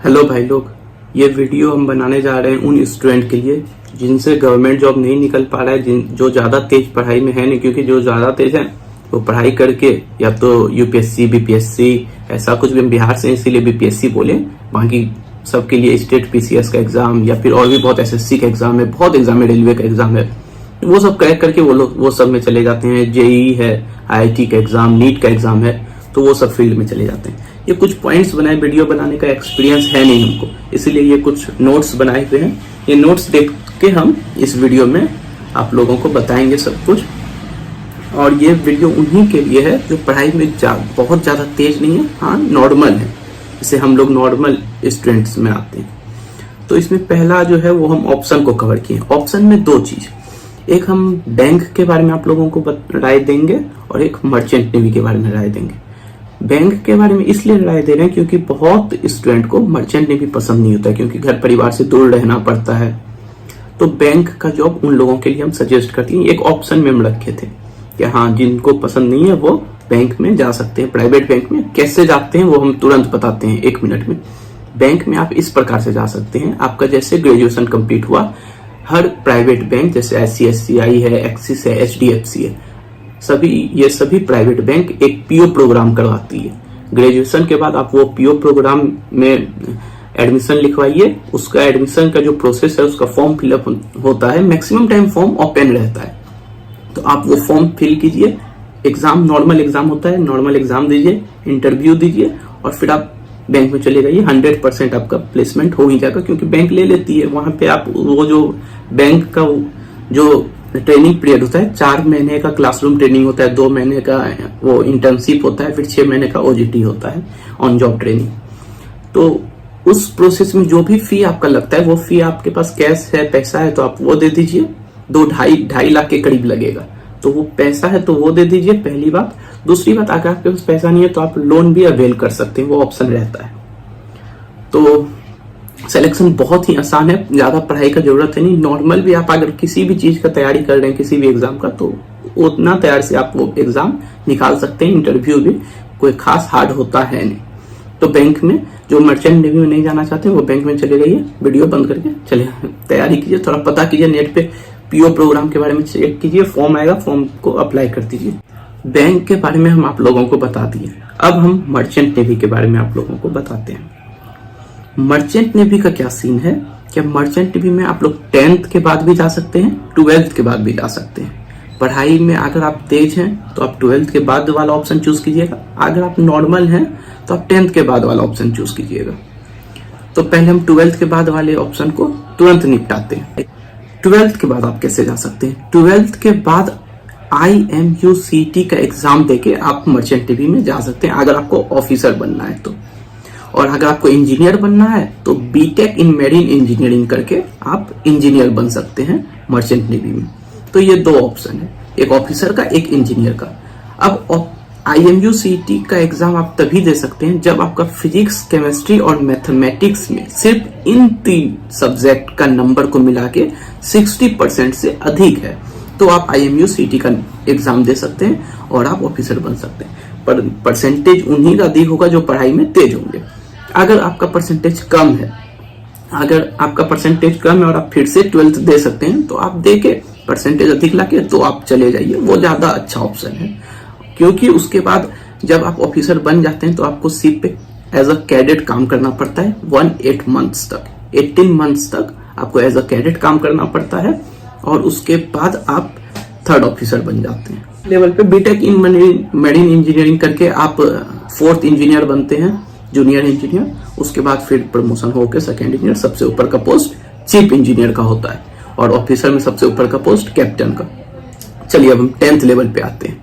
Hello भाई लोग, ये वीडियो हम बनाने जा रहे हैं उन स्टूडेंट के लिए जिनसे गवर्नमेंट जॉब नहीं निकल पा रहा है, जो ज्यादा तेज पढ़ाई में है नहीं, क्योंकि जो ज्यादा तेज है वो पढ़ाई करके या तो यूपीएससी बीपीएससी ऐसा कुछ भी, हम बिहार से इसीलिए बीपीएससी बोले, बाकी सबके लिए स्टेट पीसीएस का एग्जाम या फिर और भी बहुत एसएससी का एग्जाम है, बहुत एग्जाम है, रेलवे का एग्जाम है, वो सब क्रैक करके वो लोग वो सब में चले जाते हैं। जेईई है, आईआईटी का एग्जाम, नीट का एग्जाम है, तो वो सब फील्ड में चले जाते हैं। ये कुछ पॉइंट्स बनाए, वीडियो बनाने का एक्सपीरियंस है नहीं हमको, इसीलिए ये कुछ नोट्स बनाए हुए हैं। ये नोट्स देख के हम इस वीडियो में आप लोगों को बताएंगे सब कुछ। और ये वीडियो उन्हीं के लिए है जो पढ़ाई में बहुत ज़्यादा तेज नहीं है, हाँ नॉर्मल है, जिसे हम लोग नॉर्मल स्टूडेंट्स में आते हैं। तो इसमें पहला जो है वो हम ऑप्शन को कवर किए। ऑप्शन में दो चीज़, एक हम बैंक के बारे में आप लोगों को राय देंगे और एक मर्चेंट नेवी के बारे में राय देंगे। बैंक के बारे में इसलिए राय दे रहे हैं क्योंकि बहुत स्टूडेंट को मर्चेंट नेवी पसंद नहीं होता है, क्योंकि घर परिवार से दूर रहना पड़ता है। तो बैंक का जॉब उन लोगों के लिए हम सजेस्ट करते हैं। एक ऑप्शन में हम रखे थे कि हाँ, जिनको पसंद नहीं है वो बैंक में जा सकते हैं। प्राइवेट बैंक में कैसे जाते हैं वो हम तुरंत बताते हैं 1 मिनट में। बैंक में आप इस प्रकार से जा सकते हैं, आपका जैसे ग्रेजुएशन कंप्लीट हुआ, हर प्राइवेट बैंक जैसे आईसीआईसीआई है, एक्सिस है, एचडीएफसी है, ये सभी प्राइवेट बैंक एक पीओ प्रोग्राम करवाती है। ग्रेजुएशन के बाद आप वो पीओ प्रोग्राम में एडमिशन लिखवाइए। उसका एडमिशन का जो प्रोसेस है, उसका फॉर्म फिलअप होता है, मैक्सिमम टाइम फॉर्म ओपन रहता है, तो आप वो फॉर्म फिल कीजिए। एग्जाम नॉर्मल एग्जाम होता है, नॉर्मल एग्जाम दीजिए, इंटरव्यू दीजिए और फिर आप बैंक में चले जाइए। 100% आपका प्लेसमेंट हो ही जाएगा, क्योंकि बैंक ले लेती है। वहां पे आप वो जो बैंक का जो ट्रेनिंग पीरियड होता है, 4 महीने का क्लासरूम ट्रेनिंग होता है, 2 महीने का वो इंटर्नशिप होता है, फिर 6 महीने का ओजीटी होता है, ऑन जॉब ट्रेनिंग। तो उस प्रोसेस में जो भी फी आपका लगता है, वो फी आपके पास कैश है, पैसा है तो आप वो दे दीजिए। 2-2.5 लाख के करीब लगेगा, तो वो पैसा है तो वो दे दीजिए, पहली बात। दूसरी बात, अगर आपके पास पैसा नहीं है तो आप लोन भी अवेल कर सकते हैं, वो ऑप्शन रहता है। तो सिलेक्शन बहुत ही आसान है, ज्यादा पढ़ाई का जरूरत है नहीं। नॉर्मल भी आप अगर किसी भी चीज का तैयारी कर रहे हैं, किसी भी एग्जाम का, तो उतना तैयार से आप वो एग्जाम निकाल सकते हैं। इंटरव्यू भी कोई खास हार्ड होता है नहीं। तो बैंक में जो मर्चेंट नेवी में नहीं जाना चाहते वो बैंक में चले जाइए, वीडियो बंद करके चले तैयारी कीजिए, थोड़ा पता कीजिए, नेट पे पीओ प्रोग्राम के बारे में चेक कीजिए, फॉर्म आएगा, फॉर्म को अप्लाई कर दीजिए। बैंक के बारे में हम आप लोगों को बता दिए। अब हम मर्चेंट नेवी के बारे में आप लोगों को बताते हैं। मर्चेंट नेवी का क्या सीन है कि मर्चेंट नेवी में आप लोग 10th के बाद भी जा सकते हैं, 12th के बाद भी जा सकते हैं। पढ़ाई में अगर आप तेज हैं तो आप 12th के बाद वाला ऑप्शन चूज कीजिएगा, अगर आप नॉर्मल हैं तो आप 10th के बाद वाला ऑप्शन चूज कीजिएगा। तो पहले हम 12th के बाद वाले ऑप्शन को तुरंत निपटाते हैं। 12th के बाद आप कैसे जा सकते हैं? 12th के बाद IMUCT का एग्जाम देके आप मर्चेंट नेवी में जा सकते हैं, अगर आपको ऑफिसर बनना है तो। और अगर आपको इंजीनियर बनना है तो बीटेक इन मेरीन इंजीनियरिंग करके आप इंजीनियर बन सकते हैं मर्चेंट नेवी में। तो ये 2 ऑप्शन है, एक ऑफिसर का, एक इंजीनियर का। अब IMUCT का एग्जाम आप तभी दे सकते हैं जब आपका फिजिक्स, केमिस्ट्री और मैथमेटिक्स में सिर्फ इन 3 सब्जेक्ट का नंबर को मिला के 60% से अधिक है, तो आप IMUCT का एग्जाम दे सकते हैं और आप ऑफिसर बन सकते हैं। पर परसेंटेज उन्हीं का अधिक होगा जो पढ़ाई में तेज होंगे। अगर आपका परसेंटेज कम है, और आप फिर से 12th दे सकते हैं, तो आप दे के परसेंटेज अधिक लाके तो आप चले जाइए, वो ज्यादा अच्छा ऑप्शन है। क्योंकि उसके बाद जब आप ऑफिसर बन जाते हैं तो आपको शिप पे एज अ कैडेट काम करना पड़ता है 18 मंथ्स तक आपको एज अ कैडेट काम करना पड़ता है, और उसके बाद आप 3rd ऑफिसर बन जाते हैं। लेवल पे बीटेक इन मेरीन इंजीनियरिंग करके आप 4th इंजीनियर बनते हैं, जूनियर इंजीनियर। उसके बाद फिर प्रमोशन होकर 2nd इंजीनियर, सबसे ऊपर का पोस्ट चीफ इंजीनियर का होता है, और ऑफिसर में सबसे ऊपर का पोस्ट कैप्टन का। चलिए अब हम 10th लेवल पे आते हैं।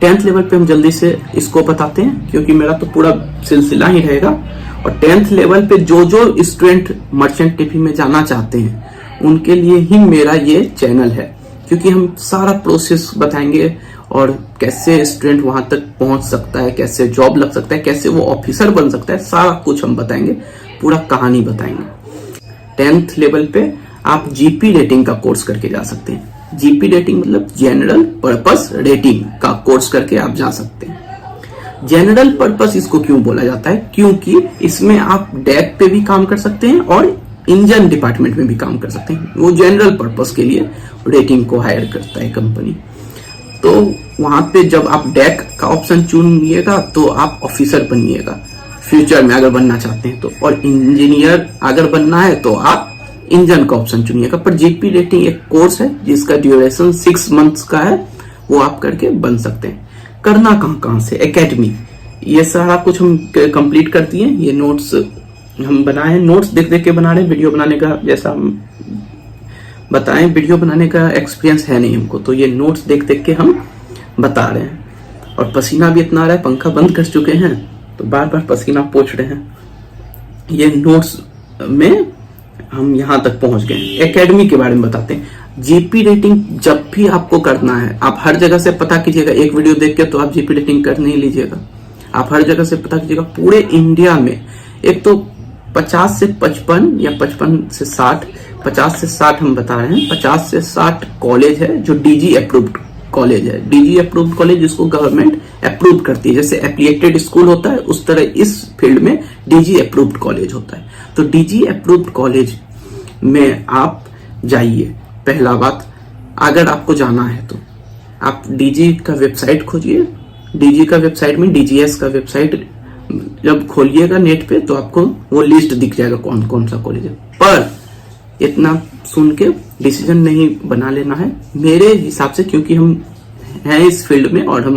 10th लेवल पे हम जल्दी से इसको बताते हैं, क्योंकि मेरा तो पूरा सिलसिला ही रहेगा। और 10th लेवल पे जो स्टूडेंट मर्चेंट नेवी में जाना चाहते हैं उनके लिए ही मेरा ये चैनल है, क्योंकि हम सारा प्रोसेस बताएंगे और कैसे स्टूडेंट वहां तक पहुंच सकता है, कैसे जॉब लग सकता है, कैसे वो ऑफिसर बन सकता है, सारा कुछ हम बताएंगे, पूरा कहानी बताएंगे। 10th लेवल पे आप जीपी रेटिंग का कोर्स करके जा सकते हैं। जीपी रेटिंग मतलब जनरल पर्पस रेटिंग का कोर्स करके आप जा सकते हैं। जनरल पर्पस इसको क्यों बोला जाता है? क्योंकि इसमें आप डेक पे भी काम कर सकते हैं और इंजन डिपार्टमेंट में भी काम कर सकते हैं। वो जनरल पर्पस के लिए रेटिंग को हायर करता है कंपनी। तो वहां पे जब आप डेक का ऑप्शन चुनिएगा तो आप ऑफिसर बनिएगा फ्यूचर में अगर बनना चाहते हैं तो, और इंजीनियर अगर बनना है तो आप इंजन का ऑप्शन चुनिएगा। पर जीपी रेटिंग एक कोर्स है जिसका ड्यूरेशन 6 मंथ्स का है, वो आप करके बन सकते हैं। करना कहाँ से? एकेडमी, ये सारा कुछ हम कंप्लीट कर दिए। ये नोट्स हम बनाए हैं, नोट्स देख देख के बना रहे हैं। वीडियो बनाने का जैसा हम बताएं, वीडियो बनाने का एक्सपीरियंस है नहीं हमको, तो ये नोट्स देख देख के हम बता रहे हैं। और पसीना भी इतना आ रहा है, पंखा बंद कर चुके हैं तो बार बार पसीना पोंछ रहे हैं। ये नोट्स में हम यहाँ तक पहुंच गए। एकेडमी के बारे में बताते हैं। जीपी रेटिंग जब भी आपको करना है, आप हर जगह से पता कीजिएगा। एक वीडियो देख के तो आप जीपी रेटिंग कर नहीं लीजिएगा, आप हर जगह से पता कीजिएगा। पूरे इंडिया में एक तो 50 से 55 या 55 से 60, 50 से 60 हम बता रहे हैं, 50 से 60 कॉलेज है जो डीजी अप्रूव्ड कॉलेज है। डीजी अप्रूव्ड कॉलेज जिसको गवर्नमेंट अप्रूव करती है, जैसे एफिलिएटेड स्कूल होता है उस तरह इस फील्ड में डीजी अप्रूव्ड कॉलेज होता है। तो डीजी अप्रूव्ड कॉलेज में आप जाइए। पहला बात, अगर आपको जाना है तो आप डीजी का वेबसाइट खोजिए। डीजी का वेबसाइट में डीजीएस का वेबसाइट जब खोलिएगा नेट पे तो आपको वो लिस्ट दिख जाएगा कौन कौन सा कॉलेज है। पर इतना सुन के डिसीजन नहीं बना लेना है मेरे हिसाब से, क्योंकि हम हैं इस फील्ड में और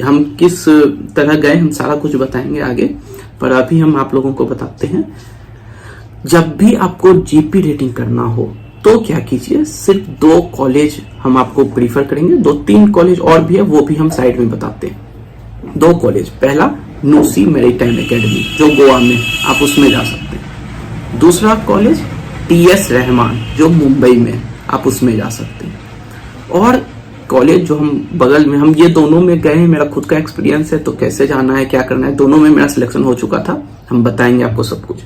हम किस तरह गए हम सारा कुछ बताएंगे आगे। पर अभी हम आप लोगों को बताते हैं, जब भी आपको जीपी रेटिंग करना हो तो क्या कीजिए, सिर्फ 2 कॉलेज हम आपको प्रीफर करेंगे। 2-3 कॉलेज और भी है, वो भी हम साइड में बताते हैं। 2 कॉलेज, पहला नूसी मैरीटाइम एकेडमी जो गोवा में, आप उसमें जा सकते हैं। दूसरा कॉलेज टीएस रहमान जो मुंबई में, आप उसमें जा सकते हैं। और कॉलेज जो हम बगल में, हम ये दोनों में गए हैं, मेरा खुद का एक्सपीरियंस है, तो कैसे जाना है क्या करना है, दोनों में मेरा सिलेक्शन हो चुका था, हम बताएंगे आपको सब कुछ।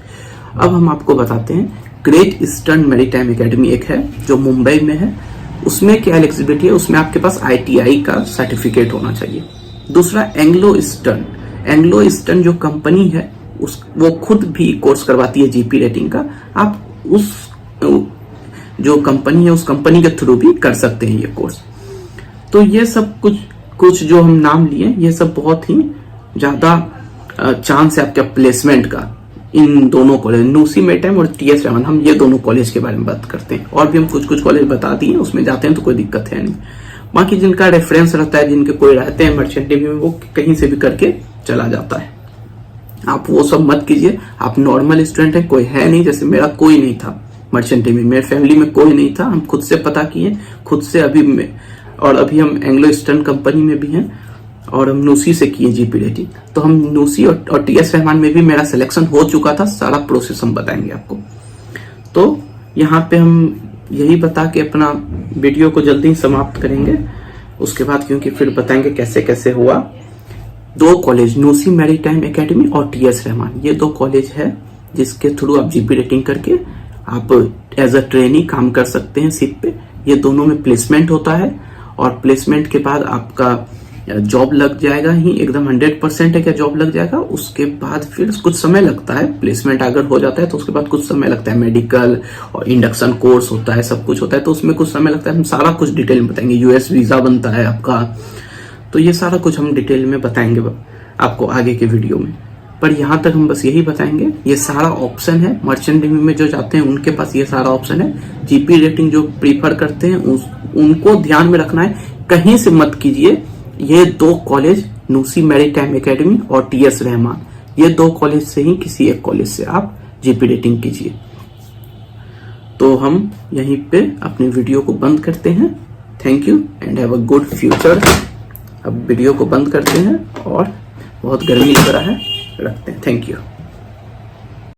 अब हम आपको बताते हैं, ग्रेट ईस्टर्न मैरीटाइम एकेडमी एक है जो मुंबई में है। उसमें क्या एलिजिबिलिटी है, उसमें आपके पास ITI का सर्टिफिकेट होना चाहिए। दूसरा एंग्लो ईस्टर्न जो कंपनी है वो खुद भी कोर्स करवाती है जीपी रेटिंग का। आप उस जो कंपनी है उस कंपनी के थ्रू भी कर सकते हैं ये कोर्स। तो ये सब कुछ जो हम नाम लिए, ये सब बहुत ही ज्यादा चांस है आपके प्लेसमेंट का। इन दोनों कॉलेज नूसी मैरीटाइम और टीएस रहमान, हम ये दोनों कॉलेज के बारे में बात करते हैं। और भी हम कुछ कॉलेज बता दिए, उसमें जाते हैं तो कोई दिक्कत है नहीं। बाकी जिनका रेफरेंस रहता है, जिनके कोई रहते हैं मर्चेंट नेवी में, वो कहीं से भी करके चला जाता है। आप वो सब मत कीजिए। आप नॉर्मल स्टूडेंट है, कोई है नहीं, जैसे मेरा कोई नहीं था मर्चेंट नेवी, मेरे फैमिली में कोई नहीं था, हम खुद से पता किए, खुद से अभी हम एंग्लो ईस्टर्न कंपनी में भी हैं और हम नूसी से किए जीपी रेटिंग। तो हम नूसी और टीएस रहमान में भी मेरा सिलेक्शन हो चुका था, सारा प्रोसेस हम बताएंगे आपको। तो यहाँ पे हम यही बता के अपना वीडियो को जल्दी ही समाप्त करेंगे, उसके बाद क्योंकि फिर बताएंगे कैसे कैसे हुआ। 2 कॉलेज, नूसी मैरीटाइम एकेडमी और टीएस रहमान, ये 2 कॉलेज है जिसके थ्रू आप जीपी रेटिंग करके आप एज अ ट्रेनी काम कर सकते हैं शिप पे। ये दोनों में प्लेसमेंट होता है और प्लेसमेंट के बाद आपका जॉब लग जाएगा ही, एकदम 100% है क्या जॉब लग जाएगा। उसके बाद फिर कुछ समय लगता है, प्लेसमेंट अगर हो जाता है तो उसके बाद कुछ समय लगता है, मेडिकल और इंडक्शन कोर्स होता है, सब कुछ होता है, तो उसमें कुछ समय लगता है। हम सारा कुछ डिटेल में बताएंगे। यूएस वीजा बनता है आपका, तो ये सारा कुछ हम डिटेल में बताएंगे आपको आगे के वीडियो में। पर यहाँ तक हम बस यही बताएंगे, ये सारा ऑप्शन है। मर्चेंट नेवी में जो जाते हैं उनके पास ये सारा ऑप्शन है। जीपी रेटिंग जो प्रीफर करते हैं उनको ध्यान में रखना है, कहीं से मत कीजिए। ये 2 कॉलेज, नूसी मैरीटाइम एकेडमी और टीएस रहमान, ये 2 कॉलेज से ही किसी एक कॉलेज से आप जीपी रेटिंग कीजिए। तो हम यहीं पे अपने वीडियो को बंद करते हैं। Thank you and have a good future. अब वीडियो को बंद करते हैं और बहुत गर्मी लग रहा है, रखते हैं। Thank you.